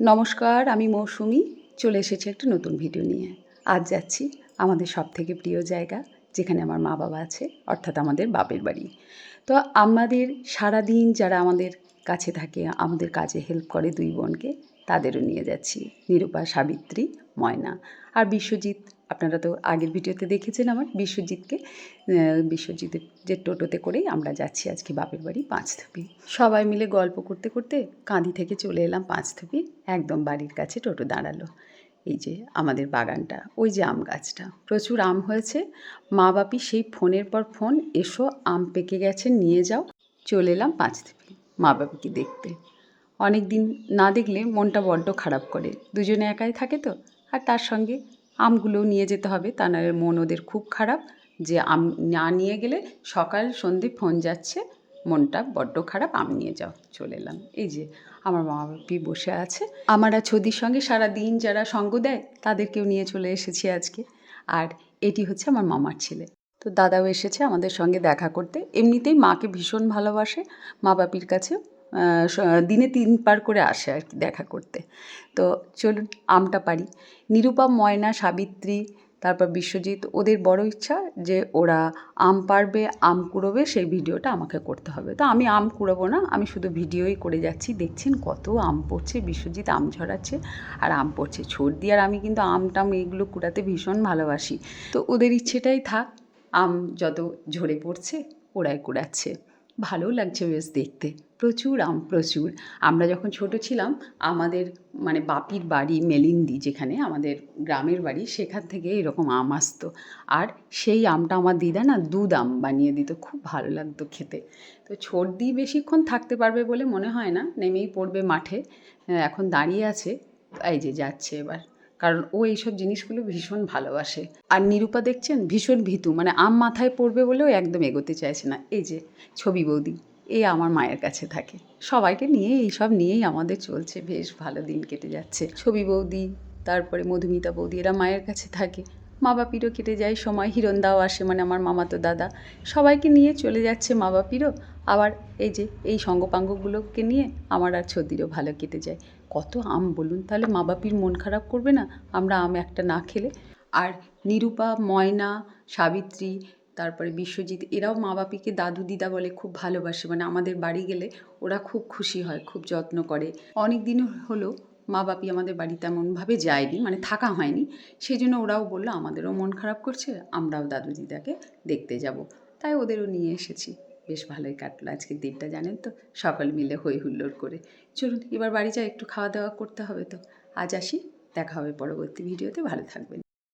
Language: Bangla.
নমস্কার, আমি মৌসুমি চলে এসেছি একটা নতুন ভিডিও নিয়ে। আজ যাচ্ছি আমাদের সবথেকে প্রিয় জায়গা, যেখানে আমার মা বাবা আছে, অর্থাৎ আমাদের বাপের বাড়ি। তো আমাদের সারাদিন যারা আমাদের কাছে থাকে, আমাদের কাজে হেল্প করে দুই বোনকে, তাদেরও নিয়ে যাচ্ছি। নিরূপা, সাবিত্রী, ময়না আর বিশ্বজিৎ। আপনারা তো আগের ভিডিওতে দেখেছেন আমার বিশ্বজিৎকে। বিশ্বজিতের যে টোটোতে করেই আমরা যাচ্ছি আজকে বাপের বাড়ি পাঁচথুপি। সবাই মিলে গল্প করতে করতে কাঁদি থেকে চলে এলাম পাঁচথুপি। একদম বাড়ির কাছে টোটো দাঁড়ালো। এই যে আমাদের বাগানটা, ওই যে আম গাছটা, প্রচুর আম হয়েছে। মা বাপি সেই ফোনের পর ফোন, এসো আম পেকে গেছে নিয়ে যাও। চলে এলাম পাঁচথুপি মা বাপিকে দেখতে। অনেক দিন না দেখলে মনটা বড্ড খারাপ করে, দুজনে একাই থাকে তো। আর তার সঙ্গে আমগুলোও নিয়ে যেতে হবে, তা নাহলে মন ওদের খুব খারাপ যে আম না নিয়ে গেলে সকাল সন্ধে ফোন যাচ্ছে, মনটা বড্ড খারাপ, আম নিয়ে যাও। চলে এলাম। এই যে আমার মা বাপি বসে আছে, আমার আর ছদির সঙ্গে সারা দিন যারা সঙ্গ দেয় তাদেরকেও নিয়ে চলে এসেছি আজকে। আর এটি হচ্ছে আমার মামার ছেলে। তো দাদাও এসেছে আমাদের সঙ্গে দেখা করতে। এমনিতেই মাকে ভীষণ ভালোবাসে, মা বাপির কাছে দিনে 3 বার করে আসে আর কি দেখা করতে। তো চলুন আমটা পারি। নিরূপা, ময়না, সাবিত্রী, তারপর বিশ্বজিৎ, ওদের বড় ইচ্ছা যে ওরা আম পাড়বে, আম কুড়োবে, সেই ভিডিওটা আমাকে করতে হবে। তো আমি আম কুড়োবো না, আমি শুধু ভিডিওই করে যাচ্ছি। দেখছেন কত আম পড়ছে, বিশ্বজিৎ আম ঝরাচ্ছে আর আম পড়ছে। সর্দি আর আমি কিন্তু আম টাম এইগুলো কুড়াতে ভীষণ ভালোবাসি। তো ওদের ইচ্ছেটাই থাক, আম যত ঝরে পড়ছে ওরাই কুড়াচ্ছে। ভালোও লাগছে বেশ দেখতে। প্রচুর আম, প্রচুর। আমরা যখন ছোট ছিলাম, আমাদের মানে বাপির বাড়ি মেলিন্দি, যেখানে আমাদের গ্রামের বাড়ি, সেখান থেকে এরকম আম আসতো। আর সেই আমটা আমার দিদা না দুধ আম বানিয়ে দিত, খুব ভালো লাগতো খেতে। তো সর্দি বেশিক্ষণ থাকতে পারবে বলে মনে হয় না, নেমেই পড়বে মাঠে। এখন দাঁড়িয়ে আছে, এই যে যাচ্ছে এবার, কারণ ও এইসব জিনিসগুলো ভীষণ ভালোবাসে। আর নিরূপা দেখছেন ভীষণ ভীতু, মানে আম মাথায় পড়বে বলেও একদম এগোতে চাইছে না। এই যে ছবি বৌদি, এই আমার মায়ের কাছে থাকে। সবাইকে নিয়ে এইসব নিয়েই আমাদের চলছে, বেশ ভালো দিন কেটে যাচ্ছে। ছবি বৌদি, তারপরে মধুমিতা বৌদি, এরা মায়ের কাছে থাকে। মা বাপিরও কেটে যায় সময়, হিরণদাও আসে, মানে আমার মামাতো দাদা। সবাইকে নিয়ে চলে যাচ্ছে মা বাপিরও। আবার এই যে এই সঙ্গপাঙ্গগুলোকে নিয়ে আমার আর ছদিরও ভালো কেটে যায়। কত আম বলুন, তাহলে মা বাপির মন খারাপ করবে না আমরা আম একটা না খেলে? আর নিরূপা, ময়না, সাবিত্রী, তারপরে বিশ্বজিৎ, এরাও মা বাপিকে দাদু দিদা বলে, খুব ভালোবাসে। মানে আমাদের বাড়ি গেলে ওরা খুব খুশি হয়, খুব যত্ন করে। অনেক দিন হলো মা বাপি আমাদের বাড়ি তেমনভাবে যায়নি, মানে থাকা হয়নি। সেই জন্য ওরাও বললো আমাদেরও মন খারাপ করছে, আমরাও দাদু দিদাকে দেখতে যাব। তাই ওদেরও নিয়ে এসেছি। বেশ ভালোই কাটলো আজকের দিনটা, জানেন তো, সকল মিলে হই হুল্লোড় করে। চলুন এবার বাড়ি যাই, একটু খাওয়া দাওয়া করতে হবে। তো আজ আসি, দেখা হবে পরবর্তী ভিডিওতে, ভালো থাকবেন।